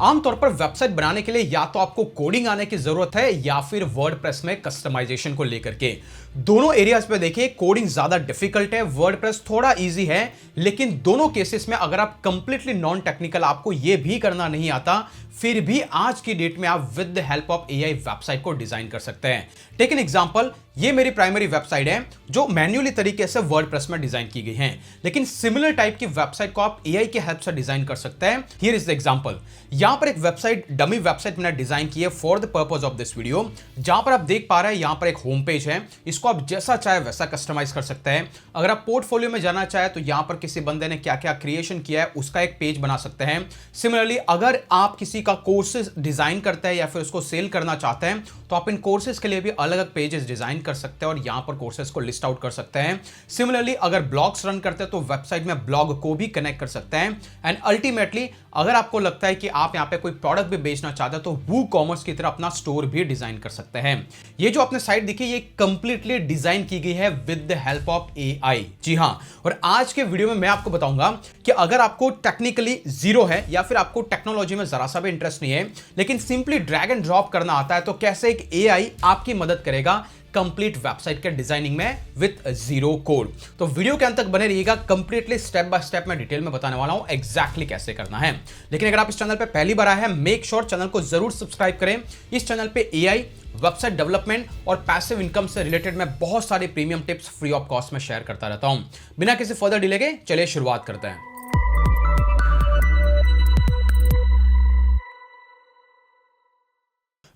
आमतौर पर वेबसाइट बनाने के लिए या तो आपको कोडिंग आने की जरूरत है या फिर वर्डप्रेस में कस्टमाइजेशन को लेकर के। दोनों एरियाज पे देखिए, कोडिंग ज्यादा डिफिकल्ट है, वर्डप्रेस थोड़ा इजी है, लेकिन दोनों केसेस में अगर आप कंप्लीटली नॉन टेक्निकल, आपको यह भी करना नहीं आता, फिर भी आज की डेट में आप with the help of AI website को डिजाइन कर सकते हैं। टेक एन एग्जांपल, ये मेरी प्राइमरी वेबसाइट है जो मैन्युअली तरीके से वर्डप्रेस में डिजाइन की गई है, लेकिन सिमिलर टाइप की वेबसाइट को आप एआई के हेल्प से डिजाइन कर सकते हैं। Here is the example. यहां पर एक वेबसाइट, डमी वेबसाइट मैंने डिजाइन की है for the purpose of this video. जहां पर आप देख पा रहे हैं, यहां पर एक होम पेज है, इसको आप जैसा चाहे वैसा कस्टमाइज कर सकते हैं। अगर आप पोर्टफोलियो में जाना चाहे तो यहां पर किसी बंदे ने क्या क्या क्रिएशन किया है उसका एक पेज बना सकते हैं। सिमिलरली अगर आप किसी का कोर्सेज डिजाइन करते हैं या फिर उसको सेल करना चाहते हैं तो आप इन कोर्सेज के लिए भी अलग अलग पेजेस डिजाइन कर सकते हैं और यहां पर कोर्सेज को लिस्ट आउट कर सकते हैं। सिमिलरली अगर ब्लॉग्स रन करते हैं तो वेबसाइट में ब्लॉग को भी कनेक्ट कर सकते हैं। एंड अल्टीमेटली अगर आपको लगता है कि आप यहां पे कोई प्रोडक्ट भी बेचना चाहते हैं तो वू कॉमर्स की तरह अपना स्टोर भी डिजाइन कर सकते हैं। ये जो आपने साइट दिखी, ये कंप्लीटली डिजाइन की गई है with the help of AI. जी हां, और आज के वीडियो में मैं आपको बताऊंगा कि अगर आपको टेक्निकली जीरो है या फिर आपको टेक्नोलॉजी में जरा सा भी इंटरेस्ट नहीं है, लेकिन सिंपली ड्रैग एंड ड्रॉप करना आता है, तो कैसे एक एआई आपकी मदद करेगा कंप्लीट वेबसाइट के डिजाइनिंग में विद जीरो कोड। तो वीडियो के अंत तक बने रहिएगा, कंप्लीटली स्टेप बाय स्टेप मैं डिटेल में बताने वाला हूं एग्जैक्टली कैसे करना है। लेकिन अगर आप इस चैनल पे पहली बार आए हैं, मेक श्योर चैनल को जरूर सब्सक्राइब करें। इस चैनल पे एआई, वेबसाइट डेवलपमेंट और पैसिव इनकम से रिलेटेड मैं बहुत सारे premium tips free of cost में शेयर करता रहता हूं। बिना किसी फर्दर डिले के चलिए शुरुआत करते हैं।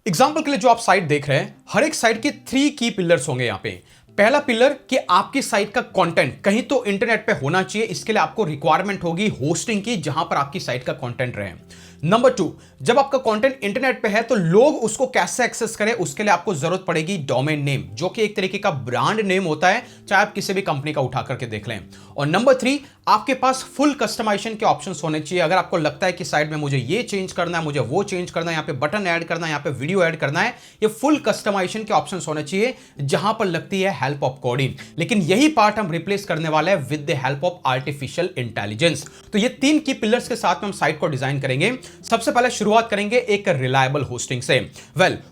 एग्जाम्पल के लिए जो आप साइट देख रहे हैं, हर एक साइट के 3 की पिलर्स होंगे यहां पे। पहला पिलर कि आपकी साइट का कंटेंट कहीं तो इंटरनेट पे होना चाहिए, इसके लिए आपको रिक्वायरमेंट होगी होस्टिंग की जहां पर आपकी साइट का कंटेंट रहे। नंबर 2, जब आपका कंटेंट इंटरनेट पे है तो लोग उसको कैसे एक्सेस करें, उसके लिए आपको जरूरत पड़ेगी डोमेन नेम, जो कि एक तरीके का ब्रांड नेम होता है, चाहे आप किसी भी कंपनी का उठा करके देख लें। और नंबर 3, आपके पास फुल कस्टमाइजेशन के ऑप्शंस होने चाहिए। अगर आपको लगता है कि साइट में मुझे ये चेंज करना है, मुझे वो चेंज करना है, यहां पे बटन ऐड करना है, यहां पे वीडियो ऐड करना है, ये फुल कस्टमाइजेशन के ऑप्शंस होने चाहिए जहां पर लगती है हेल्प ऑफ कोडिंग। लेकिन यही पार्ट हम रिप्लेस करने वाले हैं with the help of artificial intelligence. तो ये 3 की पिलर्स के साथ में हम साइट को डिजाइन करेंगे। सबसे पहले शुरुआत करेंगे एक रिलायबल होस्टिंग से।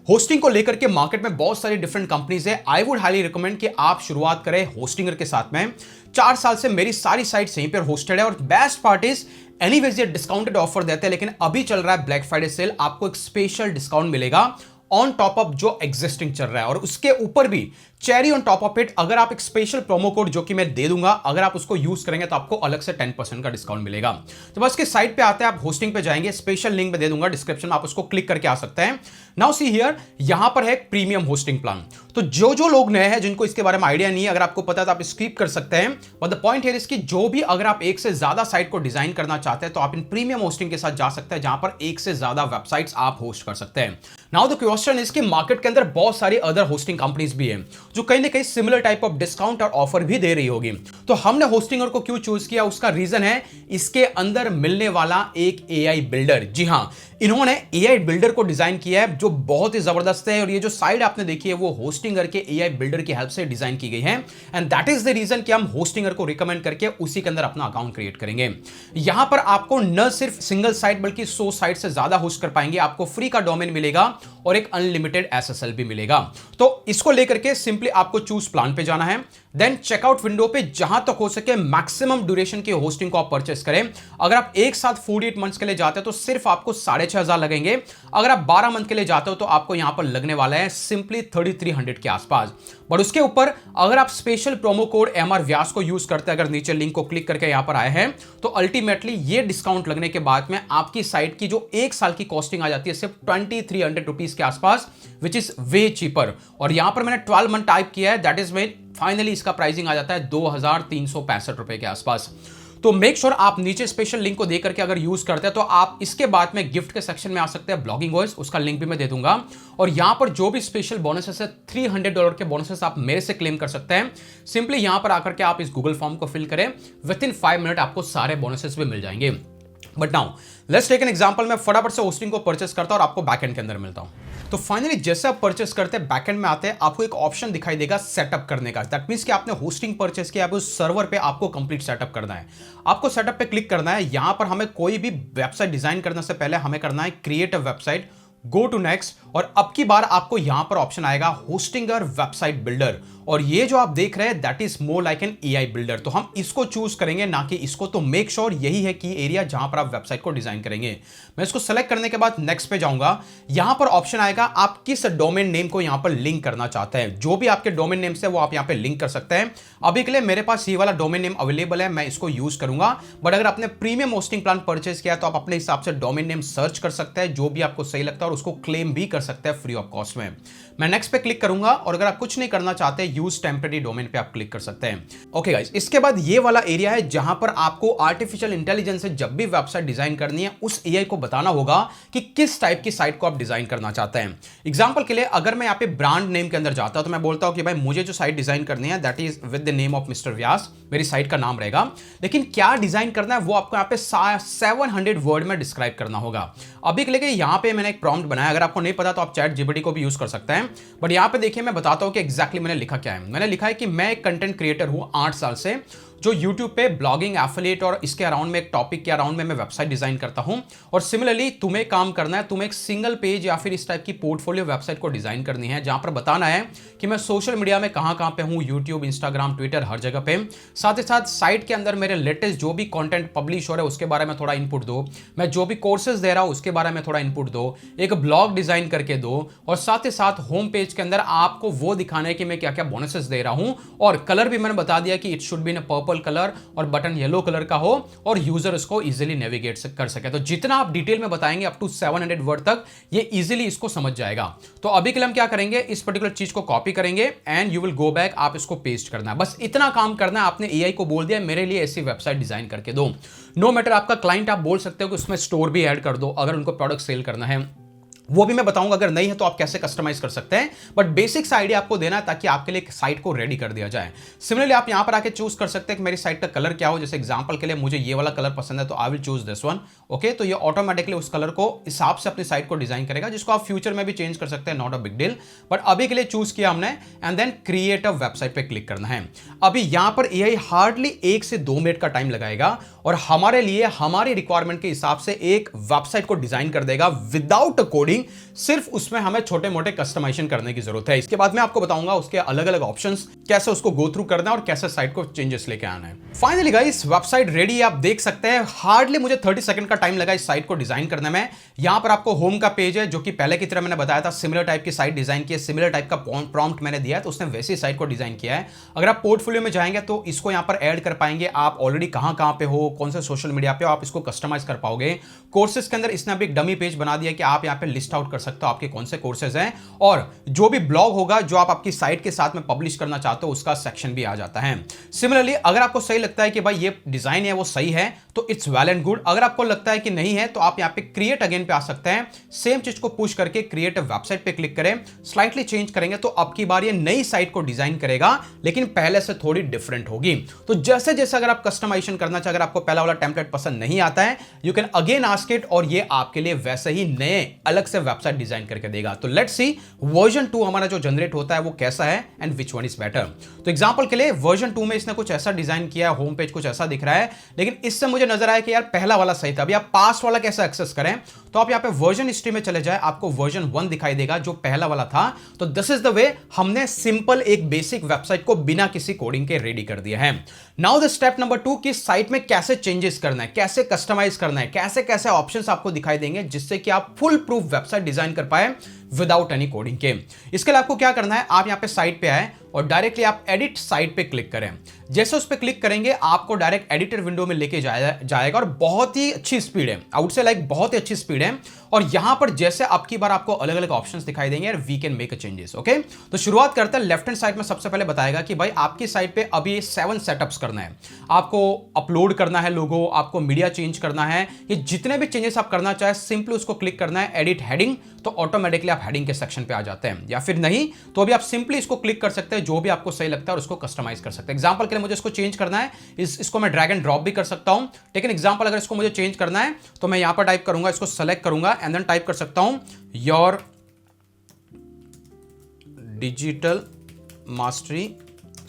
होस्टिंग को लेकर के मार्केट में बहुत सारी डिफरेंट कंपनीज है। आई वुड हाईली रिकमेंड कि आप शुरुआत करें होस्टिंगर के साथ में। 4 साल से मेरी सारी साइट्स यहीं पर होस्टेड है और बेस्ट पार्ट इज एनीवेज ये डिस्काउंटेड ऑफर देते हैं, लेकिन अभी चल रहा है ब्लैक फ्राइडे सेल, आपको एक स्पेशल डिस्काउंट मिलेगा ऑन टॉप ऑफ जो एग्जिस्टिंग चल रहा है। और उसके ऊपर भी cherry on top of it, अगर आप एक स्पेशल प्रोमो कोड जो कि मैं दे दूंगा, अगर आप उसको यूज करेंगे तो आपको अलग से 10% का डिस्काउंट मिलेगा। तो बस के साइट पे आते हैं, आप होस्टिंग पे जाएंगे, स्पेशल लिंक में दे दूंगा डिस्क्रिप्शन में, आप उसको क्लिक करके आ सकते हैं। नाउ सी हियर, यहां पर है प्रीमियम होस्टिंग प्लान। तो जो लोग नए हैं, जिनको इसके बारे में आइडिया नहीं है, अगर आपको पता है तो आप स्किप कर सकते हैं। But the point here is कि जो भी अगर आप एक से ज्यादा साइट को डिजाइन करना चाहते हैं तो आप इन प्रीमियम होस्टिंग के साथ जा सकते हैं, जहां पर एक से ज्यादा वेबसाइट्स आप होस्ट कर सकते हैं। नाउ द क्वेश्चन इज कि मार्केट के अंदर बहुत सारी अदर होस्टिंग कंपनीज भी हैं जो कहीं ना कहीं सिमिलर टाइप ऑफ डिस्काउंट और ऑफर भी दे रही होगी। तो हमने होस्टिंगर को क्यों चूज किया, उसका रीजन है इसके अंदर मिलने वाला एक एआई बिल्डर। जी हां, इन्होंने एआई बिल्डर को डिजाइन किया है जो बहुत ही जबरदस्त है। और ये जो साइट आपने देखी है वो होस्टिंगर के एआई बिल्डर की हेल्प से डिजाइन की गई है। And that is the reason कि हम होस्टिंगर को रिकमेंड करके उसी के अंदर अपना अकाउंट क्रिएट करेंगे। यहां पर आपको न सिर्फ सिंगल साइट बल्कि 100 साइट से ज्यादा होस्ट कर पाएंगे, आपको फ्री का डोमेन मिलेगा और एक अनलिमिटेड एसएसएल भी मिलेगा। तो इसको लेकर के सिंपली आपको चूज प्लान पे जाना है, देन चेकआउट विंडो पे जहां तक हो सके मैक्सिमम ड्यूरेशन की होस्टिंग को आप परचेस करें। अगर आप एक साथ 48 मंथ्स के लिए जाते हैं तो सिर्फ आपको 6,500 लगेंगे। अगर आप 12 मंथ के लिए जाते हो तो आपको यहां पर लगने वाला है सिंपली 3,300 के आसपास। बट उसके ऊपर अगर आप स्पेशल प्रोमो कोड एमआर व्यास को यूज करते हैं, अगर नीचे लिंक को क्लिक करके यहां पर आए हैं, तो अल्टीमेटली ये डिस्काउंट लगने के बाद में आपकी साइट की जो एक साल की कॉस्टिंग आ जाती है सिर्फ 2,300 रुपीज के आसपास, विच इज वे चीपर। और यहां पर मैंने 12 मंथ टाइप किया है, दैट इज मेड फाइनली इसका प्राइसिंग आ जाता है 2,365 रुपए के आसपास। तो मेक श्योर आप नीचे स्पेशल लिंक को देकर के अगर यूज करते हैं तो आप इसके बाद में गिफ्ट के सेक्शन में आ सकते हैं, ब्लॉगिंग वॉइस, उसका लिंक भी मैं दे दूंगा। और यहां पर जो भी स्पेशल बोनसेस है, $300 के बोनसेस आप मेरे से क्लेम कर सकते हैं। सिंपली यहां पर आकर के आप इस गूगल फॉर्म को फिल करें, विद इन 5 मिनट आपको सारे बोनसेस भी मिल जाएंगे। But now let's take an example, मैं फटाफट से होस्टिंग को परचेस करता हूं और आपको बैकएंड के अंदर मिलता हूं। तो फाइनली जैसे आप परचेस करते हैं, बैकएंड में आते हैं, आपको एक ऑप्शन दिखाई देगा सेटअप करने का। दैट मींस कि आपने होस्टिंग परचेस किया, आप उस सर्वर पे आपको कंप्लीट सेटअप करना है। आपको सेटअप पे क्लिक करना है। यहां पर हमें कोई भी वेबसाइट डिजाइन करने से पहले हमें करना है create a website, go to next, और अब की बार आपको यहां पर ऑप्शन आएगा होस्टिंगर वेबसाइट बिल्डर, और ये जो आप देख रहे हैं that is more like an AI builder. तो हम इसको चूज करेंगे ना कि इसको। तो मेक श्योर यही है की एरिया जहां पर आप वेबसाइट को डिजाइन करेंगे। मैं इसको सेलेक्ट करने के बाद नेक्स्ट पे जाऊंगा। यहां पर ऑप्शन आएगा आप किस डोमेन नेम को यहां पर लिंक करना चाहते हैं। जो भी आपके डोमेन नेम से वो आप यहां पे लिंक कर सकते हैं। अभी के लिए मेरे पास ये वाला डोमेन नेम अवेलेबल है, मैं इसको यूज करूंगा। बट अगर आपने प्रीमियम होस्टिंग प्लान परचेज किया तो आप अपने हिसाब से डोमेन नेम सर्च कर सकते हैं, जो भी आपको सही लगता है, और उसको क्लेम भी कर सकते हैं फ्री ऑफ कॉस्ट में। मैं नेक्स्ट पे क्लिक करूंगा, और अगर आप कुछ नहीं करना चाहते, यूज टेम्परेरी डोमेन पे आप क्लिक कर सकते हैं। ओके गाइस, इसके बाद ये वाला एरिया है जहां पर आपको आर्टिफिशियल इंटेलिजेंस से जब भी वेबसाइट डिजाइन करनी है, उस एआई को बताना होगा कि किस टाइप की साइट को आप डिजाइन करना चाहते हैं। एग्जांपल के लिए अगर मैं यहाँ पे ब्रांड नेम के अंदर जाता हूं, तो मैं बोलता हूं कि भाई मुझे जो साइट डिजाइन करनी है that is with the name of mister Vyas, मेरी साइट का नाम रहेगा। लेकिन क्या डिजाइन करना है वो आपको यहाँ पे 700 वर्ड में डिस्क्राइब करना होगा। अभी के लिए यहां पे मैंने एक प्रॉम्प्ट बनाया, अगर आपको नहीं पता तो आप चैट जीपीटी को भी यूज कर सकते हैं। बट यहां पे देखिए मैं बताता हूं कि एग्जैक्टली मैंने लिखा क्या है। मैंने लिखा है कि मैं एक कंटेंट क्रिएटर हूं 8 साल से, जो YouTube पे ब्लॉगिंग, एफिलिएट और इसके अराउंड में एक टॉपिक के अराउंड में मैं वेबसाइट डिजाइन करता हूं। और सिमिलरली तुम्हें काम करना है, तुम्हें एक सिंगल पेज या फिर इस टाइप की पोर्टफोलियो वेबसाइट को डिजाइन करनी है, जहां पर बताना है कि मैं सोशल मीडिया में कहां पे हूं, यूट्यूब, इंस्टाग्राम, ट्विटर, हर जगह पे। साथ ही साथ साइट के अंदर मेरे लेटेस्ट जो भी कंटेंट पब्लिश हो रहा है उसके बारे में थोड़ा इनपुट दो, मैं जो भी कोर्सेज दे रहा हूं उसके बारे में थोड़ा इनपुट दो, एक ब्लॉग डिजाइन करके दो, और साथ ही साथ होम पेज के अंदर आपको वो दिखाना है कि मैं क्या क्या बोनसेस दे रहा हूं। और कलर भी मैंने बता दिया कि it should be in purple colour, और बटन येलो कलर का हो, और यूजर इसको इजीली नेविगेट कर सके। तो जितना आप डिटेल में बताएंगे अप टू 700 वर्ड तक, ये इजीली इसको समझ जाएगा। तो अभी के लिए हम क्या करेंगे, इस पर्टिकुलर चीज को कॉपी करेंगे and you will go back, आप इसको पेस्ट करना है। बस इतना काम करना है। आपने एआई को बोल दिया मेरे लिए ऐसी वेबसाइट डिजाइन करके दो। नो मैटर आपका क्लाइंट, आप बोल सकते हो कि उसमें स्टोर भी ऐड कर दो अगर उनको प्रोडक्ट सेल करना है, वो भी मैं बताऊंगा। अगर नहीं है तो आप कैसे कस्टमाइज कर सकते हैं, बट बेसिक्स आइडिया आपको देना है ताकि आपके लिए एक साइट को रेडी कर दिया जाए। सिमिलरली आप यहां पर आके चूज कर सकते हैं कि मेरी साइट का कलर क्या हो। जैसे एग्जांपल के लिए मुझे ये वाला कलर पसंद है तो I will choose this one. Okay, तो ये ऑटोमेटिकली उस कलर को हिसाब से अपनी साइट को डिजाइन करेगा, जिसको आप फ्यूचर में भी चेंज कर सकते हैं, not a big deal. But अभी के लिए चूज किया हमने, and then create a website पे क्लिक करना है। अभी यहां पर एआई हार्डली 1 से 2 मिनट का टाइम लगाएगा और हमारे लिए हमारी रिक्वायरमेंट के हिसाब से एक वेबसाइट को डिजाइन कर देगा विदाउट कोडिंग। सिर्फ उसमें हमें छोटे मोटे कस्टमाइजेशन करने की जरूरत है। इसके बाद मैं आपको बताऊंगा उसके अलग अलग ऑप्शंस, कैसे उसको गो थ्रू करना है और कैसे साइट को चेंजेस लेके आना है। फाइनली गाइस, वेबसाइट रेडी, आप देख सकते हैं। हार्डली मुझे 30 सेकंड का टाइम लगा इस साइट को डिजाइन करने में। यहां पर आपको होम का पेज है, जो कि पहले की तरह मैंने बताया था, सिमिलर टाइप की साइट डिजाइन की है, सिमिलर टाइप का प्रॉम्प्ट मैंने दिया है तो उसने वैसी साइट को डिजाइन किया है। अगर आप पोर्टफोलियो में जाएंगे तो इसको यहां पर ऐड कर पाएंगे, आप ऑलरेडी कहां पे हो, कौन से सोशल मीडिया पे हो, आप इसको कस्टमाइज कर पाओगे। कोर्सेज के अंदर इसने अभी एक डमी पेज बना दिया कि आप यहां पे लिस्ट आउट कर सकते हो आपके कौन से कोर्सेज हैं, और जो भी ब्लॉग होगा जो आप आपकी साइट के साथ में पब्लिश करना चाहते हो उसका सेक्शन भी आ जाता है। सिमिलरली अगर आपको सही लगता है कि भाई ये डिजाइन है वो सही है तो इट्स वेल एंड गुड। अगर आपको लगता है कि नहीं है तो आप यहां पे क्रिएट अगेन पे आ सकते हैं। सेम चीज को पुश करके क्रिएट वेबसाइट पे क्लिक करें, स्लाइटली चेंज करेंगे तो अब की बार ये नई साइट को डिजाइन करेगा, लेकिन पहले से थोड़ी डिफरेंट होगी। तो जैसे जैसे अगर आप कस्टमाइजेशन करना चाहे, अगर आपको पहला वाला टेम्पलेट पसंद नहीं आता है, you can again ask it और ये आपके लिए वैसे ही नए अलग से वेबसाइट डिजाइन करके देगा। तो लेट्स सी वर्जन 2 हमारा जो जनरेट होता है वो कैसा है and which one is better. तो एग्जांपल के लिए वर्जन 2 में इसने कुछ ऐसा डिजाइन किया है, होम पेज कुछ ऐसा दिख रहा है, लेकिन इससे मुझे नजर आया कि यार पहला वाला सही था। अभी आप पास्ट वाला कैसे एक्सेस करें, तो आप यहां पे वर्जन हिस्ट्री में चले जाए, आपको वर्जन 1 दिखाई देगा जो पहला वाला था। तो दिस इज द वे हमने सिंपल एक बेसिक वेबसाइट को बिना किसी कोडिंग के रेडी कर दिया है। नाउ द स्टेप नंबर 2 कि साइट में कैसे चेंजेस करना है, कैसे कस्टमाइज करना है, कैसे कैसे ऑप्शंस आपको दिखाई देंगे जिससे कि आप फुल प्रूफ वेबसाइट डिजाइन कर पाए विदाउट एनी कोडिंग के। इसके लिए आपको क्या करना है, आप यहां पे साइट पे आए और डायरेक्टली आप एडिट साइट पे क्लिक करें। जैसे उस पे क्लिक करेंगे आपको डायरेक्ट एडिटर विंडो में लेके जाएगा और बहुत ही अच्छी स्पीड है, आउट से लाइक बहुत ही अच्छी स्पीड है। और यहां पर जैसे अब की बार आपको अलग अलग ऑप्शंस दिखाई देंगे और we can make a changes. Okay, तो शुरुआत करते हैं। लेफ्ट हैंड साइड में सबसे पहले बताएगा कि भाई आपकी साइट पे अभी 7 सेटअप्स करना है, आपको अपलोड करना है लोगो, आपको मीडिया चेंज करना है, ये जितने भी चेंजेस आप करना चाहे सिंपली उसको क्लिक करना है, एडिट हेडिंग, तो ऑटोमेटिकली आप हेडिंग के सेक्शन पे आ जाते हैं, या फिर नहीं तो अभी आप सिंपली इसको क्लिक कर सकते हैं, जो भी आपको सही लगता है और उसको कस्टमाइज कर सकते हैं। एग्जांपल के लिए मुझे इसको चेंज करना है, इसको मैं ड्रैग एंड ड्रॉप भी कर सकता हूं। लेकिन एग्जांपल अगर इसको मुझे चेंज करना है तो मैं यहां पर टाइप करूंगा, इसको सेलेक्ट करूंगा एंड देन टाइप कर सकता हूं your digital mastery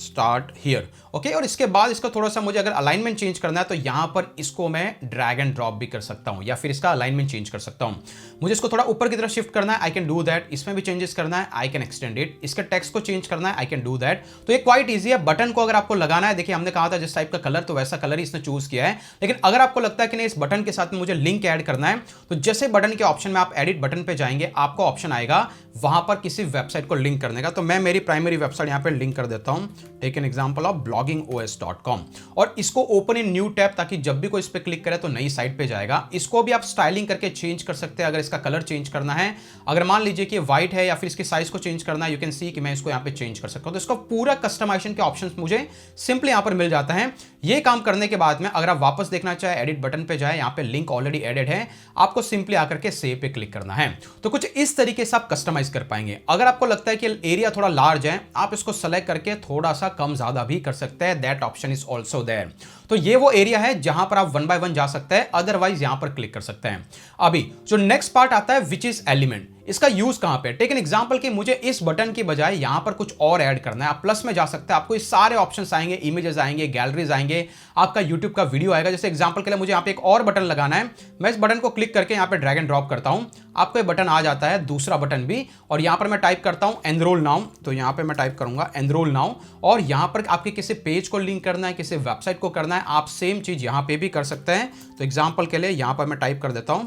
start here. Okay, और इसके बाद इसका थोड़ा सा मुझे अगर अलाइनमेंट चेंज करना है तो यहां पर इसको मैं ड्रैग एंड ड्रॉप भी कर सकता हूं, या फिर इसका अलाइनमेंट चेंज कर सकता हूं। मुझे इसको थोड़ा ऊपर की तरफ शिफ्ट करना है, आई कैन डू दैट। इसमें भी चेंजेस करना है, आई कैन एक्सटेंड इट। इसके टेक्स्ट को चेंज करना है, आई कैन डू दैट। तो ये क्वाइट ईजी है। बटन को अगर आपको लगाना है, देखिए हमने कहा था जिस टाइप का कलर, तो वैसा कलर ही इसने चूज किया है। लेकिन अगर आपको लगता है कि नहीं इस बटन के साथ में मुझे लिंक ऐड करना है, तो जैसे बटन के ऑप्शन में आप एडिट बटन पे जाएंगे, आपको ऑप्शन आएगा वहां पर किसी वेबसाइट को लिंक करने का। तो मैं मेरी प्राइमरी वेबसाइट यहां पे लिंक कर देता हूं, take an example of bloggingos.com, और इसको ओपन इन न्यू टैब, ताकि जब भी कोई इस पे क्लिक करे तो नई साइट पे जाएगा। इसको भी आप स्टाइलिंग करके चेंज कर सकते हैं, अगर इसका कलर चेंज करना है। अगर मान लीजिए कि व्हाइट है या फिर इसकी साइज को चेंज करना है, यू कैन सी कि मैं इसको यहां पे चेंज कर सकता हूं। तो इसका पूरा कस्टमाइजेशन के ऑप्शंस मुझे सिंपली यहां पर मिल जाता है। ये काम करने के बाद में अगर आप वापस देखना चाहे, एडिट बटन पे जाए, यहां पे लिंक ऑलरेडी एडेड है, आपको सिंपली आकर के सेव पे क्लिक करना है। तो कुछ इस तरीके से आप कस्टमाइज कर पाएंगे। अगर आपको लगता है कि एरिया थोड़ा लार्ज है, आप इसको सेलेक्ट करके थोड़ा सा कम ज्यादा भी कर सकते हैं, that option is also there. तो ये वो एरिया है जहां पर आप 1 बाय 1 जा सकते हैं, अदरवाइज यहां पर क्लिक कर सकते हैं। अभी जो नेक्स्ट पार्ट आता है विच इज एलिमेंट, इसका यूज कहां पे। टेक एन एग्जांपल कि मुझे इस बटन की बजाय यहां पर कुछ और ऐड करना है, आप प्लस में जा सकते हैं, आपको ये सारे ऑप्शंस आएंगे, इमेजेस आएंगे, गैलरीज आएंगे, आपका यूट्यूब का वीडियो आएगा। जैसे एग्जांपल के लिए मुझे यहां पे एक और बटन लगाना है, मैं इस बटन को क्लिक करके यहां पे ड्रैग एंड ड्रॉप करता हूं, आपको ये बटन आ जाता है, दूसरा बटन भी, और यहां पर मैं टाइप करता हूं एनरोल नाउ। तो यहां पे मैं टाइप करूंगा एनरोल नाउ, और यहां पर आपके किसी पेज को लिंक करना है, किसी वेबसाइट को करना है, आप सेम चीज यहां पे भी कर सकते हैं। तो एग्जांपल के लिए यहां पर मैं टाइप कर देता हूं,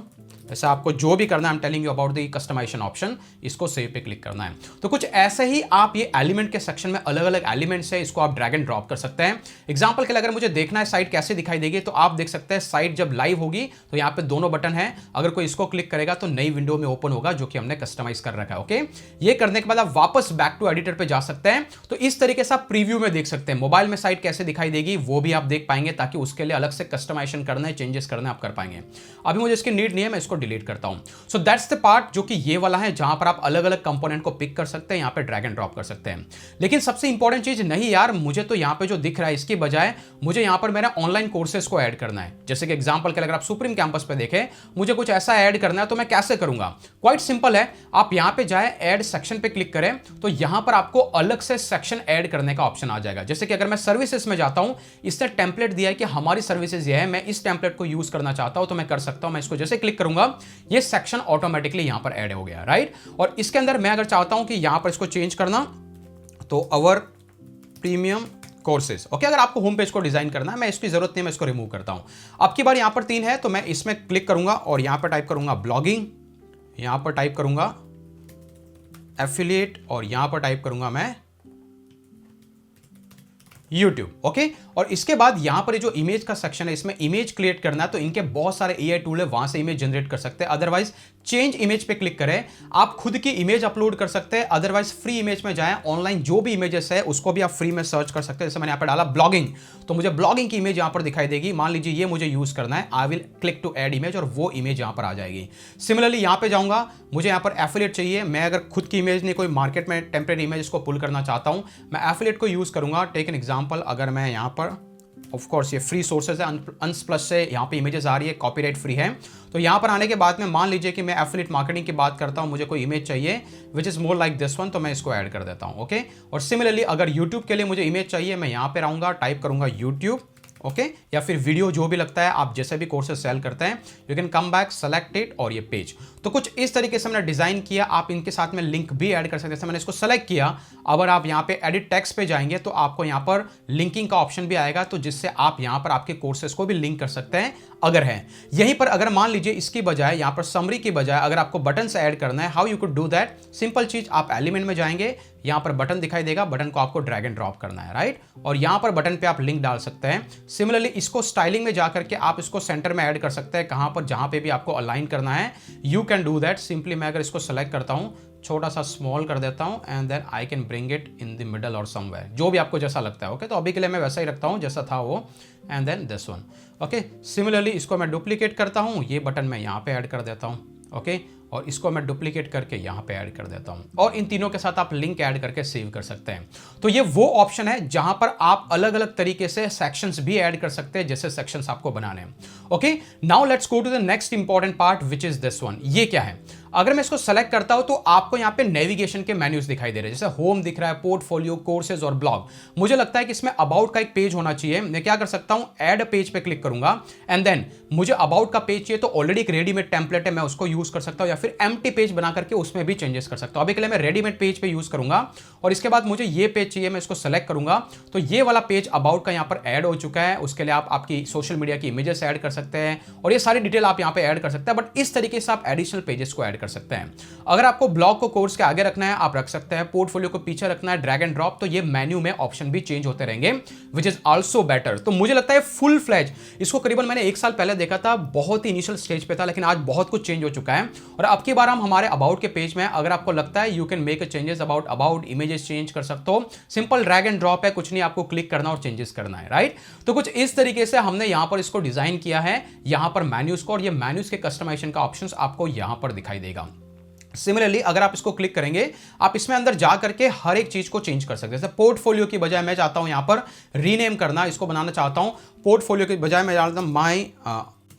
ऐसा आपको जो भी करना है, I am telling you about the customization option, इसको सेव पे क्लिक करना है। तो कुछ ऐसे ही आप ये एलिमेंट के सेक्शन में अलग अलग एलिमेंट्स है, इसको आप ड्रैग एंड ड्रॉप कर सकते हैं। एग्जांपल के लिए अगर मुझे देखना है साइट कैसे दिखाई देगी, तो आप देख सकते हैं साइट जब लाइव होगी तो यहाँ पे दोनों बटन है, अगर कोई इसको क्लिक करेगा तो नई विंडो में ओपन होगा जो कि हमने कस्टमाइज कर रखा है। ओके, ये करने के बाद आप वापस बैक टू एडिटर पे जा सकते हैं। तो इस तरीके से आप प्रीव्यू में देख सकते हैं मोबाइल में साइट कैसे दिखाई देगी, वो भी आप देख पाएंगे, ताकि उसके लिए अलग से कस्टमाइजेशन करना है, चेंजेस करना आप कर पाएंगे। अभी मुझे इसकी नीड नहीं है, मैं इसको डिलीट करता हूं। सो दैट्स द पार्ट जो कि ये वाला है, जहां पर आप अलग अलग कंपोनेंट को पिक कर सकते हैं, यहां पे ड्रैग एंड ड्रॉप कर सकते हैं। लेकिन सबसे इंपॉर्टेंट चीज, नहीं यार मुझे तो यहां पे जो दिख रहा है इसके बजाय मुझे यहां पर मेरा ऑनलाइन कोर्सेज को ऐड करना है। जैसे कि एग्जांपल के लिए अगर आप सुप्रीम कैंपस पे देखें, मुझे कुछ ऐसा ऐड करना है, तो मैं कैसे करूंगा। क्वाइट सिंपल है, आप यहां पे जाए, ऐड सेक्शन पे क्लिक करें, तो यहां पर आपको अलग से सेक्शन ऐड करने का ऑप्शन आ जाएगा। जैसे कि अगर मैं सर्विसेज में जाता हूं, इसने टेम्पलेट दिया है कि हमारी सर्विसेज ये है, मैं इस टेम्पलेट को यूज करना चाहता हूं, तो मैं कर सकता हूं। मैं इसको जैसे क्लिक करूंगा, ये सेक्शन ऑटोमेटिकली यहां पर ऐड हो गया, राइट। और इसके अंदर मैं अगर चाहता हूं कि यहां पर इसको चेंज करना, तो अवर प्रीमियम कोर्सेज। ओके, अगर आपको होम पेज को डिजाइन करना है, मैं इसकी जरूरत नहीं, मैं इसको रिमूव करता हूं। अब की बार यहां पर 3 है, तो मैं इसमें क्लिक करूंगा और यहां पर टाइप करूंगा ब्लॉगिंग, यहां पर टाइप करूंगा एफिलिएट, और यहां पर टाइप करूंगा मैं YouTube। ओके, और इसके बाद यहां पर जो इमेज का सेक्शन है, इसमें इमेज क्रिएट करना है, तो इनके बहुत सारे AI टूल है, वहां से इमेज जनरेट कर सकते हैं। अदरवाइज चेंज इमेज पे क्लिक करें, आप खुद की इमेज अपलोड कर सकते हैं। अदरवाइज फ्री इमेज में जाएं, ऑनलाइन जो भी इमेजेस है उसको भी आप फ्री में सर्च कर सकते हैं। जैसे मैंने यहां पर डाला ब्लॉगिंग, तो मुझे ब्लॉगिंग की इमेज यहां पर दिखाई देगी। मान लीजिए ये मुझे यूज करना है, I will click to add image, और वो इमेज यहां पर आ जाएगी। सिमिलरली यहां पर जाऊंगा, मुझे यहां पर एफिलिएट चाहिए, मैं अगर खुद की इमेज नहीं, कोई मार्केट में टेम्परेरी इमेज को पुल करना चाहता हूं, मैं एफिलिएट को यूज करूंगा। टेक एन एग्जांपल, अगर मैं यहां पर, ऑफ कोर्स ये फ्री सोर्सेज है, अनस्प्लस से यहाँ पे इमेजेस आ रही है, कॉपीराइट फ्री है। तो यहाँ पर आने के बाद में मान लीजिए कि मैं एफिलिएट मार्केटिंग की बात करता हूँ, मुझे कोई इमेज चाहिए which is more like this one, तो मैं इसको ऐड कर देता हूँ। ओके, और सिमिलरली अगर यूट्यूब के लिए मुझे इमेज चाहिए, मैं यहाँ पे आऊँगा, टाइप करूँगा यूट्यूब, ओके, या फिर वीडियो, जो भी लगता है, आप जैसे भी कोर्सेज सेल करते हैं, you can come back, select it, और ये पेज। तो कुछ इस तरीके से मैंने डिजाइन किया। आप इनके साथ में लिंक भी ऐड कर सकते हैं। जैसे मैंने इसको सेलेक्ट किया, अगर आप यहाँ पे एडिट टेक्स्ट पे जाएंगे तो आपको यहाँ पर लिंकिंग का ऑप्शन भी आएगा, तो जिससे आप यहाँ पर आपके कोर्सेज को भी लिंक कर सकते हैं अगर है। यहीं पर अगर मान लीजिए इसकी बजाय यहाँ पर समरी की बजाय अगर आपको बटन से ऐड करना है, how you could do that, simple चीज, आप एलिमेंट में जाएंगे, यहां पर बटन दिखाई देगा, बटन को आपको ड्रैग एंड ड्रॉप करना है, राइट, और यहां पर बटन पे आप लिंक डाल सकते हैं। सिमिलरली इसको स्टाइलिंग में जाकर के आप इसको सेंटर में ऐड कर सकते हैं, कहां पर, जहां पे भी आपको अलाइन करना है, you can do that. Simply मैं अगर इसको सेलेक्ट करता हूं, छोटा सा स्मॉल कर देता हूं, and then I can bring it in the middle और समवेयर, जो भी आपको जैसा लगता है। ओके, तो अभी के लिए मैं वैसा ही रखता हूं जैसा था वो, and then this one. Okay, similarly इसको मैं डुप्लीकेट करता हूं, ये बटन मैं यहां पे ऐड कर देता हूं, ओके, और इसको मैं डुप्लीकेट करके यहाँ पे ऐड कर देता हूँ और इन तीनों के साथ आप लिंक ऐड करके सेव कर सकते हैं। तो ये वो ऑप्शन है जहां पर आप अलग अलग तरीके से सेक्शंस भी ऐड कर सकते हैं जैसे सेक्शंस आपको बनाने हैं। Okay, now let's go to the next important part which is this one. ये क्या है? अगर मैं इसको सेलेक्ट करता हूं तो आपको यहां पे नेविगेशन के मेन्यूज दिखाई दे रहे हैं, जैसे होम दिख रहा है, पोर्टफोलियो, कोर्सेज और ब्लॉग। मुझे लगता है कि इसमें अबाउट का एक पेज होना चाहिए। मैं क्या कर सकता हूं, ऐड पेज पे क्लिक करूंगा एंड देन मुझे अबाउट का पेज चाहिए तो ऑलरेडी एक रेडीमेड टेम्पलेट है, मैं उसको यूज कर सकता हूं, या फिर एम्प्टी पेज बना करके उसमें भी चेंजेस कर सकता हूं। अभी के लिए मैं रेडीमेड पेज पे यूज करूंगा और इसके बाद मुझे ये पेज चाहिए, मैं इसको सेलेक्ट करूंगा तो ये वाला पेज अबाउट का यहां पर ऐड हो चुका है। उसके लिए आप आपकी सोशल मीडिया की इमेजेस ऐड कर सकते हैं और ये सारी डिटेल आप यहां पे ऐड कर सकते हैं, बट इस तरीके से आप एडिशनल पेजेस को ऐड कर सकते हैं। अगर आपको ब्लॉग को कोर्स के आगे रखना है आप रख सकते हैं, पोर्टफोलियो को पीछे रखना है, ड्रैग एंड ड्रॉप, तो ये मेन्यू में ऑप्शन भी चेंज होते रहेंगे विच इज आल्सो बेटर। तो मुझे लगता है फुल फ्लैज इसको करीबन मैंने 1 साल पहले देखा था, बहुत ही इनिशियल स्टेज पे था, लेकिन आज बहुत कुछ चेंज हो चुका है। और अब की बार हम हमारे अबाउट के पेज में अगर आपको लगता है you can make changes about images change कर सकते हो, सिंपल ड्रैग एंड ड्रॉप है, कुछ नहीं आपको क्लिक करना और चेंजेस करना है, राइट। तो कुछ इस तरीके से हमने यहां पर इसको डिजाइन किया है, यहां पर मेन्यूज को, और ये मेन्यूज के कस्टमाइजेशन का ऑप्शंस आपको यहां पर दिखाई देगा। सिमिलरली अगर आप इसको क्लिक करेंगे आप इसमें अंदर जा करके हर एक चीज को चेंज कर सकते हैं। जैसे पोर्टफोलियो की बजाय मैं चाहता हूं यहां पर रीनेम करना, इसको बनाना चाहता हूं पोर्टफोलियो की बजाय मैं चाहता हूं माई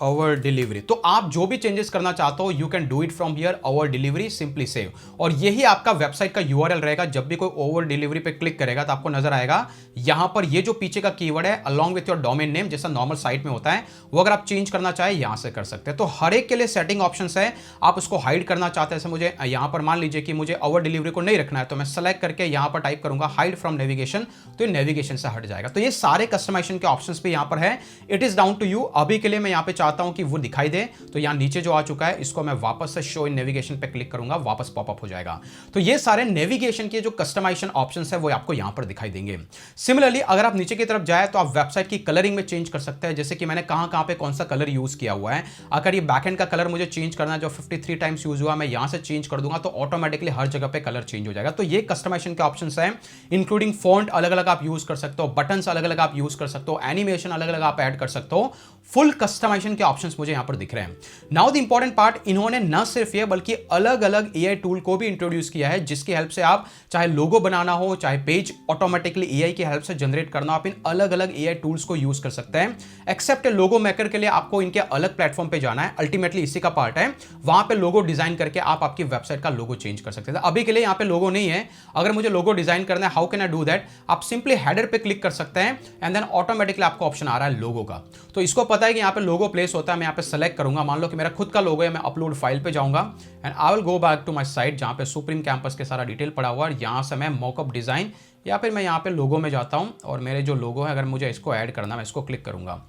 अवर डिलीवरी। तो आप जो भी चेंजेस करना चाहते हो you can do it from here, our delivery, simply save. और यही आपका वेबसाइट का यूआरएल रहेगा। जब भी कोई ओवर डिलीवरी पे क्लिक करेगा तो आपको नजर आएगा यहां पर ये जो पीछे का कीवर्ड है along with your domain name, जैसा नॉर्मल साइट में होता है, वो अगर आप चेंज करना चाहे यहां से कर सकते हैं। तो हर एक के लिए सेटिंग ऑप्शंस है। आप उसको हाइड करना चाहते हैं, जैसे मुझे यहां पर मान लीजिए कि मुझे ओवर डिलीवरी को नहीं रखना है, तो मैं सेलेक्ट करके यहां पर टाइप करूंगा हाइड फ्रॉम नेविगेशन, तो ये नेविगेशन से हट जाएगा। तो ये सारे कस्टमाइजेशन के ऑप्शंस भी यहां पर है। It is down to you. अभी के लिए मैं यहां पे चाहता हूं कि वो दिखाई दे, तो यहां नीचे जो आ चुका है इसको मैं वापस से शो इन नेविगेशन पे क्लिक करूंगा, वापस पॉपअप हो जाएगा। तो ये सारे नेविगेशन के जो कस्टमाइजेशन ऑप्शंस है वो आपको यहां पर दिखाई देंगे। सिमिलरली अगर आप नीचे की तरफ जाए तो आप वेबसाइट की कलरिंग में चेंज कर सकते हैं, जैसे कि मैंने कहां पे कौन सा कलर यूज किया हुआ है। अगर ये बैकएंड का कलर मुझे चेंज करना है जो 53 टाइम्स यूज हुआ, मैं यहां से चेंज कर दूंगा तो ऑटोमेटिकली हर जगह पे कलर चेंज हो जाएगा। तो ये कस्टमाइजेशन के ऑप्शंस हैं, इंक्लूडिंग फॉन्ट अलग अलग आप यूज कर सकते हो, बटन्स अलग अलग आप यूज कर सकते हो, एनिमेशन अलग अलग आप ऐड कर सकते हो। फुल कस्टमाइजेशन के ऑप्शंस मुझे यहां पर दिख रहे हैं। नाउ द इंपॉर्टेंट पार्ट, इन्होंने न सिर्फ ये बल्कि अलग अलग एआई टूल को भी इंट्रोड्यूस किया है, जिसकी हेल्प से आप चाहे लोगो बनाना हो, चाहे पेज ऑटोमेटिकली एआई की हेल्प से जनरेट करना, आप इन अलग अलग एआई टूल्स को यूज कर सकते हैं। एक्सेप्ट लोगो मेकर के लिए आपको इनके अलग प्लेटफॉर्म पे जाना है, अल्टीमेटली इसी का पार्ट है। वहां पे लोगो डिजाइन करके आप आपकी वेबसाइट का लोगो चेंज कर सकते हैं। अभी के लिए यहां पे लोगो नहीं है। अगर मुझे लोगो डिजाइन करना है, how can I do that? आप सिंपली हेडर पे क्लिक कर सकते हैं एंड देन ऑटोमेटिकली आपको ऑप्शन आ रहा है लोगो का। तो इसको पता है कि यहां पे लोगो प्लेस होता है, मैं यहां पे सेलेक्ट करूंगा, मान लो कि मेरा खुद का लोगो है, मैं अपलोड फाइल पे जाऊंगा and I will go back to my site जहां पे सुप्रीम कैंपस के सारा डिटेल पड़ा हुआ है। यहां से मैं मॉकअप डिजाइन या फिर मैं यहां पे लोगो में जाता हूं और मेरे जो लोगो है अगर मुझे इसको ऐड करना, मैं इसको क्लिक करूंगा,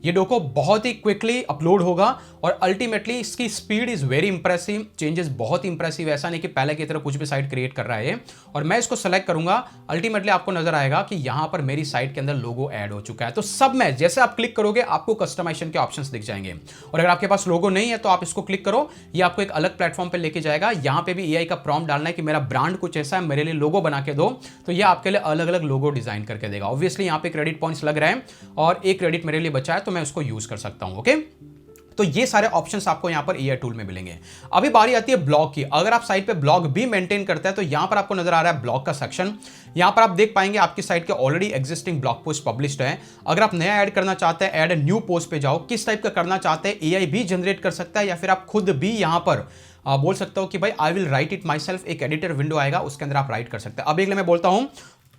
ये लोगो बहुत ही क्विकली अपलोड होगा और अल्टीमेटली इसकी speed is very impressive, changes बहुत ही इंप्रेसिव, ऐसा नहीं कि पहले की तरह कुछ भी साइट क्रिएट कर रहा है। और मैं इसको सेलेक्ट करूंगा, अल्टीमेटली आपको नजर आएगा कि यहां पर मेरी साइट के अंदर लोगो ऐड हो चुका है। तो सब में जैसे आप क्लिक करोगे आपको कस्टमाइजेशन के ऑप्शंस दिख जाएंगे। और अगर आपके पास लोगो नहीं है तो आप इसको क्लिक करो, ये आपको एक अलग प्लेटफॉर्म पे लेके जाएगा। यहां पे भी एआई का प्रॉम्प्ट डालना है कि मेरा ब्रांड कुछ ऐसा है, मेरे लिए लोगो बना के दो, तो ये आपके लिए अलग अलग लोगो डिजाइन करके देगा। ऑब्वियसली यहां पे क्रेडिट पॉइंट्स लग रहे हैं और एक क्रेडिट मेरे लिए बचा है तो मैं उसको यूज कर सकता हूं। ओके, तो ये सारे ऑप्शंस आपको यहां पर एआई टूल में मिलेंगे। अभी बारी आती है ब्लॉग की। अगर आप साइट पे ब्लॉग भी मेंटेन करते हैं तो यहां पर आपको नजर आ रहा है ब्लॉग का सेक्शन। यहां पर आप देख पाएंगे आपकी साइट के already existing blog post published है। अगर आप नया ऐड करना चाहते हैं, ऐड ए न्यू पोस्ट पे जाओ, किस टाइप का करना चाहते हैं, एआई भी जनरेट कर सकता है या फिर आप खुद भी यहां पर बोल सकते हो कि भाई I will write it my self. एक एडिटर विंडो आएगा, उसके अंदर आप राइट कर सकते हैं। अब एक मैं बोलता हूं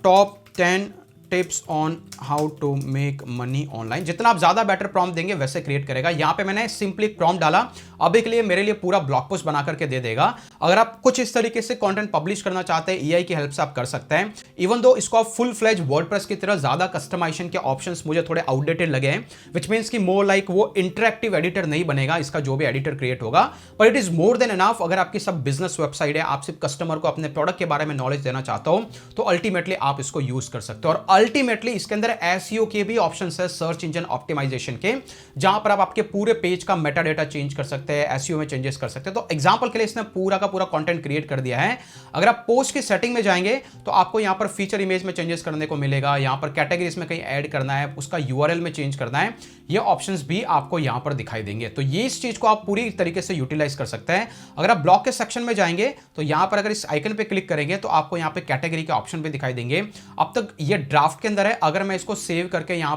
top 10 tips on how to make money online. जितना आप ज्यादा बेटर प्रॉम्प्ट देंगे वैसे क्रिएट करेगा। यहां पे मैंने सिंपली प्रॉम्प्ट डाला, अभी के लिए मेरे लिए पूरा ब्लॉग पोस्ट बना करके दे देगा। अगर आप कुछ इस तरीके से कंटेंट पब्लिश करना चाहते हैं, एआई की हेल्प से आप कर सकते हैं। इवन दो इसको आप फुल फ्लेज वर्डप्रेस की तरह ज्यादा कस्टमाइजेशन के ऑप्शंस मुझे थोड़े आउटडेटेड लगे हैं, विच मींस कि मोर लाइक वो इंटरेक्टिव एडिटर नहीं बनेगा इसका जो भी एडिटर क्रिएट होगा, पर it is more than enough. अगर आपकी सब बिजनेस वेबसाइट है, आप सिर्फ कस्टमर को अपने प्रोडक्ट के बारे में नॉलेज देना चाहते हो तो अल्टीमेटली आप इसको यूज कर सकते हो। और अल्टीमेटली इसके अंदर एसईओ के भी ऑप्शन है, सर्च इंजन ऑप्टिमाइजेशन के, जहां पर आप आपके पूरे पेज का मेटा डेटा चेंज कर सकते हैं, एसईओ में चेंजेस कर सकते हैं। तो एग्जांपल के लिए इसने पूरा का पूरा कंटेंट क्रिएट कर दिया है। अगर आप पोस्ट की सेटिंग में जाएंगे तो आपको यहां पर फीचर इमेज में चेंजेस करने को मिलेगा, यहां पर कैटेगरीज में कहीं ऐड करना है, उसका यूआरएल में चेंज करना है, ये ऑप्शंस भी आपको यहां पर दिखाई देंगे। तो ये इस चीज को आप पूरी तरीके से यूटिलाइज कर सकते हैं। अगर आप ब्लॉग के सेक्शन में जाएंगे तो यहां पर अगर इस आइकन पे क्लिक करेंगे तो आपको यहां पे कैटेगरी के ऑप्शन भी दिखाई देंगे। अब तक ये ड्राफ्ट के अंदर है, अगर मैं इसको सेव करके यहां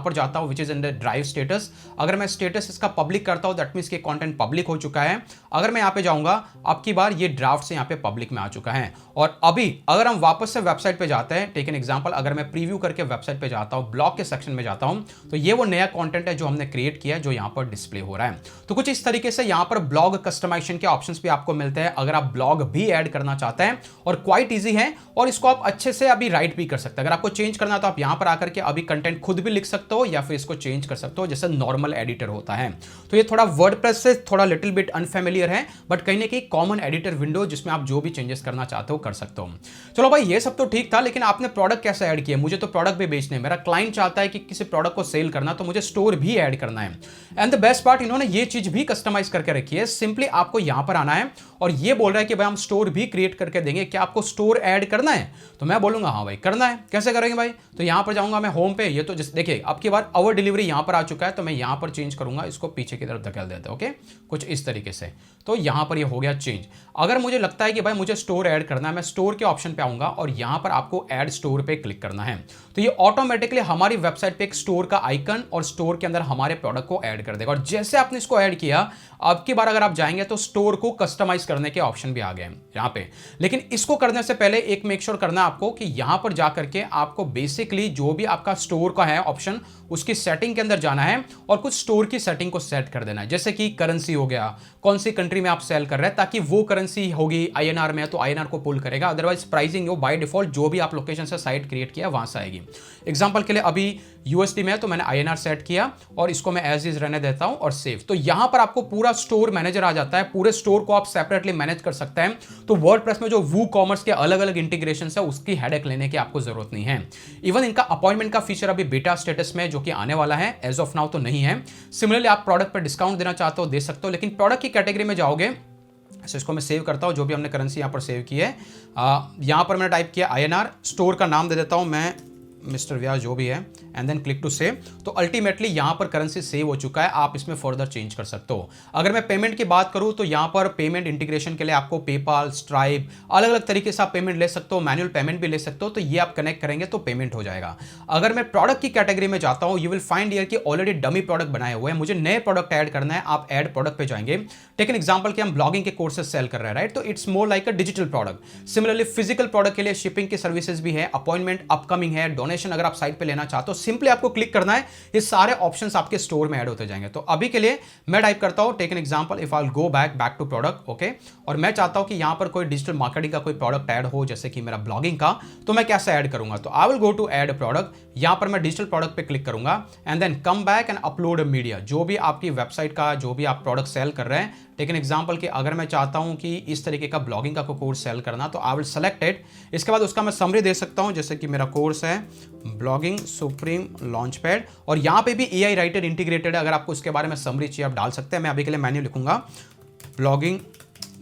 पर जाता हूं, which is in the drive status, अगर मैं स्टेटस इसका पब्लिक करता हूं दैट मींस कि कंटेंट पब्लिक हो चुका है। अगर मैं यहां पे जाऊंगा, अब की बार ये ड्राफ्ट से यहां पे पब्लिक में आ चुका है। और अभी अगर हम वापस से वेबसाइट पे जाते हैं, टेक एन एग्जांपल, अगर मैं प्रीव्यू करके वेबसाइट पे जाता हूं, ब्लॉग के सेक्शन में जाता हूं, तो ये वो नया कंटेंट है जो हमने क्रिएट किया है, जो यहां पर डिस्प्ले हो रहा है। तो कुछ इस तरीके से यहां पर ब्लॉग कस्टमाइजेशन के ऑप्शंस भी आपको मिलते हैं अगर आप ब्लॉग भी ऐड करना चाहते हैं, और क्वाइट इजी है, और इसको आप अच्छे से अभी राइट भी कर सकते हैं। अगर आपको चेंज करना तो आप यहां पर आकर के अभी कंटेंट खुद भी लिख सकते हो या फिर इसको चेंज कर सकते हो जैसे नॉर्मल एडिटर होता है। तो ये थोड़ा वर्डप्रेस से थोड़ा लिटिल बिट अनफेमिलियर है, बट कहीं ना कहीं कॉमन एडिटर विंडो जिसमें आप जो भी चेंजेस करना चाहते हो कर सकते हो। चलो भाई, ये सब तो ठीक था, लेकिन आपने प्रोडक्ट कैसे ऐड किया? मुझे तो प्रोडक्ट भी बेचने, मेरा क्लाइंट चाहता है कि किसी प्रोडक्ट को सेल करना, तो मुझे स्टोर भी ऐड करना है। एंड द बेस्ट पार्ट, इन्होंने ये चीज भी कस्टमाइज करके रखी है। सिंपली आपको यहां पर आना है और ये बोल रहा है कि भाई हम स्टोर भी क्रिएट करके देंगे, क्या आपको स्टोर ऐड करना है? तो मैं बोलूंगा हाँ भाई करना है। कैसे करेंगे भाई? तो यहां पर जाऊंगा मैं होम पे, ये तो देखिए अब की बार अवर डिलीवरी यहां पर आ चुका है, तो मैं यहां पर चेंज करूंगा, इसको पीछे की तरफ धकेल देते हैं। ओके, कुछ इस तरीके से, तो यहां पर ये हो गया चेंज। अगर मुझे लगता है कि भाई मुझे स्टोर ऐड करना है, मैं स्टोर के ऑप्शन पे आऊंगा और यहां पर आपको ऐड स्टोर पे क्लिक करना है। तो ये ऑटोमेटिकली हमारी वेबसाइट पे एक स्टोर का आइकन और स्टोर के अंदर हमारे प्रोडक्ट को ऐड कर देगा। और जैसे आपने इसको ऐड किया, अब की बार अगर आप जाएंगे तो स्टोर को कस्टमाइज करने के ऑप्शन भी आ गए यहां पे। लेकिन इसको करने से पहले एक मेक श्योर करना आपको कि यहां पर जाकर के आपको बेसिकली जो भी आपका स्टोर का है ऑप्शन, उसकी सेटिंग के अंदर जाना है और कुछ स्टोर की सेटिंग को सेट कर देना है। जैसे कि करेंसी हो गया, कौन सी कंट्री में आप सेल कर रहे हैं, ताकि वो करेंसी होगी आईएनआर में तो आईएनआर को पुल करेगा, अदरवाइज प्राइसिंग हो बाय डिफॉल्ट जो भी आप लोकेशन से साइट क्रिएट किया वहां से आएगी। एग्जांपल के लिए अभी यूएसडी में है तो मैंने आईएनआर सेट किया और इसको मैं एज इज रहने देता हूं और सेव। तो यहां पर आपको पूरा स्टोर मैनेजर आ जाता है, पूरे स्टोर को आप सेपरेटली मैनेज कर सकते हैं। तो वर्डप्रेस में जो वू कॉमर्स के अलग अलग इंटीग्रेशन है उसकी हेडेक लेने की आपको जरूरत नहीं है। इवन इनका अपॉइंटमेंट का फीचर अभी बेटा स्टेटस में जो कि आने वाला है, एज ऑफ नाउ तो नहीं है। सिमिलरली आप प्रोडक्ट पर डिस्काउंट देना चाहते हो दे सकते हो, लेकिन प्रोडक्ट की कैटेगरी में जाओगे, तो इसको मैं सेव करता हूं, जो भी हमने करेंसी यहां पर सेव की है, यहां पर मैंने टाइप किया आईएनआर, स्टोर का नाम दे देता हूं मैं मिस्टर व्यास जो भी है, and then click to save. तो अल्टीमेटली यहां पर करेंसी सेव हो चुका है, आप इसमें फर्दर चेंज कर सकते हो। अगर मैं पेमेंट की बात करूं तो यहां पर पेमेंट इंटीग्रेशन के लिए आपको पेपाल, स्ट्राइप, अलग अलग तरीके से आप पेमेंट ले सकते हो, मैनुअल पेमेंट भी ले सकते हो, तो ये आप कनेक्ट करेंगे तो पेमेंट हो जाएगा। अगर मैं प्रोडक्ट की कैटेगरी में जाता हूं, यू विल फाइंड हियर कि ऑलरेडी डमी प्रोडक्ट बनाए हुए हैं, मुझे नए प्रोडक्ट ऐड करना है, आप ऐड प्रोडक्ट पे जाएंगे। टेक एन एग्जांपल कि हम ब्लॉगिंग के कोर्सेज सेल कर रहे हैं, राइट? तो it's more like a digital product. Similarly physical product के लिए शिपिंग की सर्विसेज भी है, अपॉइंटमेंट अपकमिंग है, डोनेशन अगर आप साइट पे लेना चाहते हो, सिंपली आपको क्लिक करना है, ये सारे ऑप्शंस आपके स्टोर में ऐड होते जाएंगे। तो अभी के लिए मैं टाइप करता हूं, take an example, if I will go back to product, okay, और मैं चाहता हूं कि यहां पर कोई डिजिटल मार्केटिंग का कोई प्रोडक्ट ऐड हो, जैसे कि मेरा ब्लॉगिंग का, तो मैं कैसे ऐड करूंगा? तो I will go to add product, यहां पर मैं डिजिटल प्रोडक्ट पे क्लिक करूंगा and then come back and upload media, जो भी आपकी वेबसाइट का जो भी आप प्रोडक्ट सेल कर रहे हैं। टेक एन एग्जांपल कि अगर मैं चाहता हूं कि इस तरीके का ब्लॉगिंग का कोई कोर्स सेल करना, तो आई विल सेलेक्ट इट। इसके बाद उसका मैं समरी दे सकता हूं, जैसे कि मेरा कोर्स है ब्लॉगिंग सुप्रीम लॉन्च पैड, और यहां पे भी एआई राइटर इंटीग्रेटेड है। अगर आपको इसके बारे में समरी चाहिए आप डाल सकते हैं। मैं अभी के लिए मेन्यू लिखूंगा ब्लॉगिंग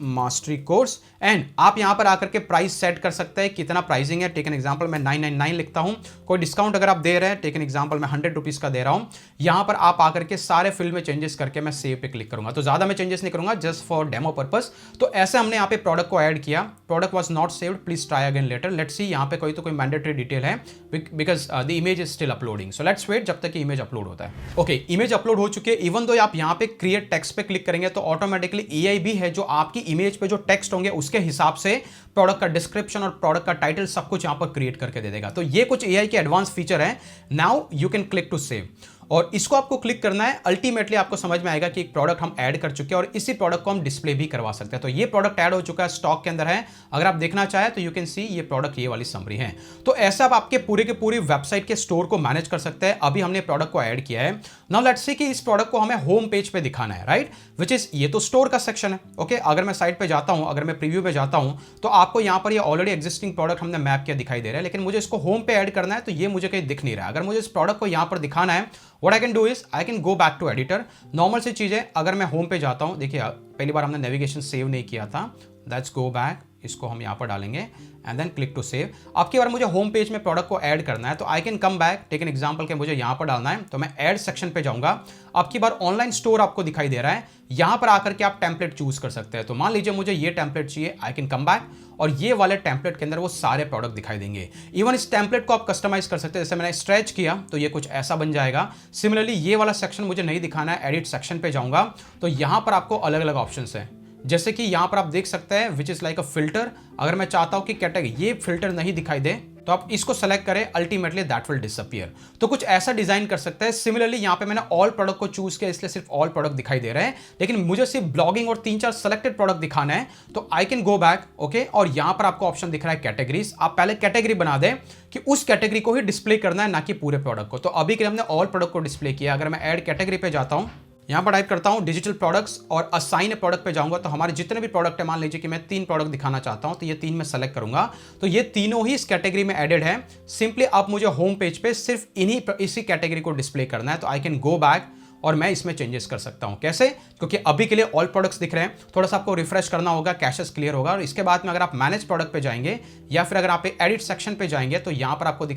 मास्टरी कोर्स, एंड आप यहां पर आकर के प्राइस सेट कर सकते हैं, कितना प्राइसिंग है। टेक एन एग्जांपल मैं 999 लिखता हूं। कोई डिस्काउंट अगर आप दे रहे हैं, टेक एन एग्जांपल मैं 100 रुपीज का दे रहा हूं। यहां पर आप आकर के सारे फील्ड में चेंजेस करके मैं सेव पे क्लिक करूंगा। तो ज्यादा मैं चेंजेस नहीं करूंगा, जस्ट फॉर डेमो पर्पस। तो ऐसे हमने यहां पे प्रोडक्ट को ऐड किया। Product was not saved, please try again later. Let's see, यहां पे कोई मैंडेटरी डिटेल है because the image is still uploading, so let's wait जब तक कि इमेज अपलोड होता है। ओके, इमेज अपलोड हो चुकी है। इवन दो आप यहां पे क्रिएट टेक्स्ट पे क्लिक करेंगे तो ऑटोमेटिकली एआई भी है जो आपकी इमेज पे जो टेक्स्ट होंगे उसके हिसाब से प्रोडक्ट का डिस्क्रिप्शन और प्रोडक्ट का टाइटल सब कुछ यहां पर क्रिएट करके दे देगा। तो ये कुछ एआई के एडवांस फीचर है। Now you can click to save. और इसको आपको क्लिक करना है। अल्टीमेटली आपको समझ में आएगा कि एक प्रोडक्ट हम ऐड कर चुके हैं और इसी प्रोडक्ट को हम डिस्प्ले भी करवा सकते हैं। तो ये प्रोडक्ट ऐड हो चुका है, स्टॉक के अंदर है। अगर आप देखना चाहें तो यू कैन सी ये प्रोडक्ट, ये वाली समरी है। तो ऐसा आप आपके पूरे के पूरी वेबसाइट के स्टोर को मैनेज कर सकते हैं। अभी हमने प्रोडक्ट को ऐड किया है। नाउ लेट्स सी कि इस प्रोडक्ट को हमें होम पेज पे दिखाना है, राइट, विच इज ये तो स्टोर का सेक्शन है। ओके, अगर मैं साइट पे जाता हूं, अगर मैं प्रीव्यू पे जाता हूं, तो आपको यहां पर ये ऑलरेडी एग्जिस्टिंग प्रोडक्ट हमने मैप किया दिखाई दे रहा है, लेकिन मुझे इसको होम पे ऐड करना है तो ये मुझे कहीं दिख नहीं रहा है। अगर मुझे इस प्रोडक्ट को यहां पर दिखाना है, what I can do is I can go back to editor. Normal सी चीज है, अगर मैं होम पे जाता हूं, देखिए पहली बार हमने नेविगेशन सेव नहीं किया था, लेट्स गो बैक, इसको हम यहां पर डालेंगे and then click to save. अब की बार मुझे होम पेज में प्रोडक्ट को ऐड करना है तो I can come back, take an example के मुझे यहां पर डालना है तो मैं ऐड सेक्शन पे जाऊंगा। अब की बार ऑनलाइन स्टोर आपको दिखाई दे रहा है, यहां पर आकर के आप टेम्पलेट चूज कर सकते हैं। तो मान लीजिए मुझे ये टेम्पलेट चाहिए, आई कैन कम बैक और ये वाले टेम्पलेट के अंदर वो सारे प्रोडक्ट दिखाई देंगे। इवन इस टेम्पलेट को आप कस्टमाइज कर सकते हैं, जैसे मैंने स्ट्रेच किया तो ये कुछ ऐसा बन जाएगा। सिमिलरली ये वाला सेक्शन मुझे नहीं दिखाना है, एडिट सेक्शन पे जाऊंगा तो यहां पर आपको अलग अलग ऑप्शन है, जैसे कि यहां पर आप देख सकते हैं which is like a filter. अगर मैं चाहता हूं कि कैटेगरी ये फिल्टर नहीं दिखाई दे तो आप इसको सेलेक्ट करें, अल्टीमेटली दैट विल डिसअपीयर। तो कुछ ऐसा डिजाइन कर सकते हैं। सिमिलरली यहां पे मैंने ऑल प्रोडक्ट को चूज किया, इसलिए सिर्फ ऑल प्रोडक्ट दिखाई दे रहे हैं, लेकिन मुझे सिर्फ ब्लॉगिंग और 3-4 सेलेक्टेड प्रोडक्ट दिखाना है तो I can go back. Okay, और यहां पर आपको ऑप्शन दिख रहा है कैटेगरीज। आप पहले कैटेगरी बना दें कि उस कैटेगरी को ही डिस्प्ले करना है, ना कि पूरे प्रोडक्ट को। तो अभी के लिए हमने ऑल प्रोडक्ट को डिस्प्ले किया। अगर मैं ऐड कैटेगरी पे जाता हूं, यहां पर टाइप करता हूं डिजिटल प्रोडक्ट्स और असाइन प्रोडक्ट पे जाऊंगा तो हमारे जितने भी प्रोडक्ट है, मान लीजिए कि मैं 3 प्रोडक्ट दिखाना चाहता हूं तो ये 3 मैं सेलेक्ट करूंगा तो ये तीनों ही इस कैटेगरी में एडेड है। सिंपली अब मुझे होम पेज पे सिर्फ इसी कैटेगरी को डिस्प्ले करना है तो आई कैन गो बैक और मैं इसमें चेंजेस कर सकता हूं। कैसे? क्योंकि अभी के लिए ऑल प्रोडक्ट्स दिख रहे हैं, थोड़ा सा आपको रिफ्रेश करना होगा, कैशेस क्लियर होगा और इसके बाद में अगर आप मैनेज प्रोडक्ट पे जाएंगे या फिर अगर आप एडिट सेक्शन पे जाएंगे तो यहां पर आपको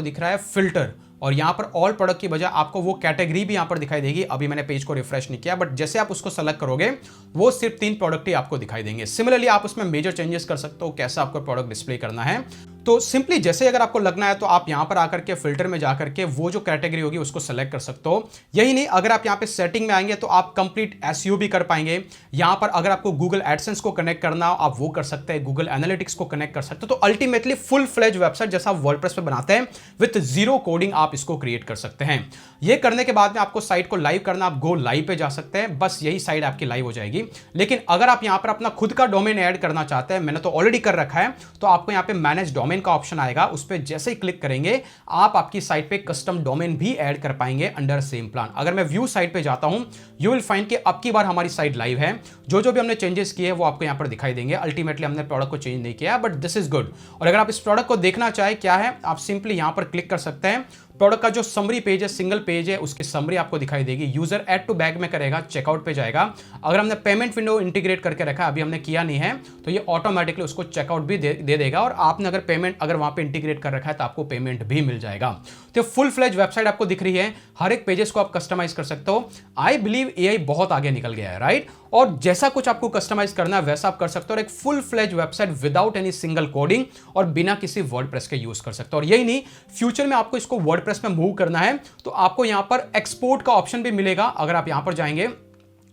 दिख रहा है फिल्टर और यहां पर ऑल प्रोडक्ट की बजाय आपको वो कैटेगरी भी यहां पर दिखाई देगी। अभी मैंने पेज को रिफ्रेश नहीं किया, बट जैसे आप उसको सेलेक्ट करोगे वो सिर्फ 3 प्रोडक्ट ही आपको दिखाई देंगे। सिमिलरली आप उसमें मेजर चेंजेस कर सकते हो, कैसा आपको प्रोडक्ट डिस्प्ले करना है। तो सिंपली जैसे अगर आपको लगना है तो आप यहां पर आकर के फिल्टर में जाकर के वो जो कैटेगरी होगी उसको सेलेक्ट कर सकते हो। यही नहीं, अगर आप यहां पे सेटिंग में आएंगे तो आप कंप्लीट एसईओ भी कर पाएंगे। यहां पर अगर आपको गूगल एडसेंस को कनेक्ट करना हो आप वो कर सकते हैं, गूगल एनालिटिक्स को कनेक्ट कर सकते हो। तो अल्टीमेटली फुल फ्लेज वेबसाइट जैसा आप वर्डप्रेस पे बनाते हैं विद जीरो कोडिंग आप इसको क्रिएट कर सकते हैं। ये करने के बाद में आपको साइट को लाइव करना, आप गो लाइव पे जा सकते हैं, बस यही साइट आपकी लाइव हो जाएगी। लेकिन अगर आप यहां पर अपना खुद का डोमेन ऐड करना चाहते हैं, मैंने तो ऑलरेडी कर रखा है, तो आपको यहां पे मैनेज डोमेन का ऑप्शन आएगा, उस पर जैसे ही क्लिक करेंगे आप आपकी साइट पे कस्टम डोमेन भी ऐड कर पाएंगे अंडर सेम प्लान। अगर मैं व्यू साइट पे जाता हूं, यू विल फाइंड कि अब की बार हमारी साइट लाइव है, जो भी हमने चेंजेस किए वो आपको यहां पर दिखाई देंगे। अल्टीमेटली हमने प्रोडक्ट को चेंज नहीं किया, बट दिस इज गुड। और अगर आप इस प्रोडक्ट को देखना चाहे क्या है, आप सिंपली यहां पर क्लिक कर सकते हैं। प्रोडक्ट का जो समरी पेज है, सिंगल पेज है, उसकी समरी आपको दिखाई देगी। यूजर ऐड टू बैग में करेगा, चेकआउट पे जाएगा। अगर हमने पेमेंट विंडो इंटीग्रेट करके रखा है, अभी हमने किया नहीं है, तो ये ऑटोमेटिकली उसको चेकआउट भी दे देगा और आपने अगर पेमेंट अगर वहां पे इंटीग्रेट कर रखा है तो आपको पेमेंट भी मिल जाएगा। तो फुल फ्लेज वेबसाइट आपको दिख रही है, हर एक पेजेस को आप कस्टमाइज कर सकते हो। आई बिलीव एआई बहुत आगे निकल गया है, राइट? और जैसा कुछ आपको कस्टमाइज करना है वैसा आप कर सकते हो और एक full fledge website without any single coding और बिना किसी वर्डप्रेस के यूज कर सकते हो। और यही नहीं, फ्यूचर में आपको इसको वर्डप्रेस में मूव करना है तो आपको यहां पर एक्सपोर्ट का ऑप्शन भी मिलेगा। अगर आप यहां पर जाएंगे,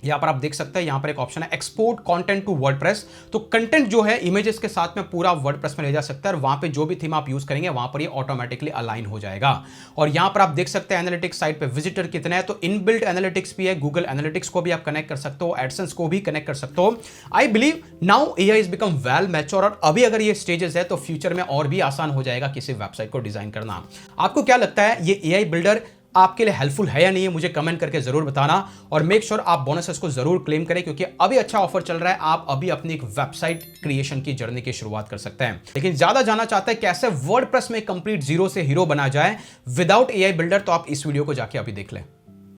यहां पर आप देख सकते हैं, यहां पर एक ऑप्शन है एक्सपोर्ट कंटेंट टू वर्डप्रेस। तो कंटेंट जो है इमेजेस के साथ में पूरा वर्डप्रेस में ले जा सकता है और वहां पे जो भी थीम आप यूज करेंगे वहां पर ये ऑटोमेटिकली अलाइन हो जाएगा। और यहां पर आप देख सकते हैं एनालिटिक्स साइट पे विजिटर कितने हैं, तो इनबिल्ट एनालिटिक्स भी है, गूगल एनालिटिक्स को भी आप कनेक्ट कर सकते हो, एडसेंस को भी कनेक्ट कर सकते हो। I believe now AI is become well mature और अभी अगर ये स्टेजेस है तो फ्यूचर में और भी आसान हो जाएगा किसी वेबसाइट को डिजाइन करना। आपको क्या लगता है ये एआई बिल्डर आपके लिए हेल्पफुल है या नहीं है, मुझे कमेंट करके जरूर बताना। और मेक श्योर आप बोनसेस को जरूर क्लेम करें क्योंकि अभी अच्छा ऑफर चल रहा है, आप अभी अपनी एक वेबसाइट क्रिएशन की जर्नी की शुरुआत कर सकते हैं। लेकिन ज्यादा जानना चाहते हैं कैसे वर्डप्रेस में कंप्लीट जीरो से हीरो बना जाए विदाउट एआई बिल्डर, तो आप इस वीडियो को जाके अभी देख लें।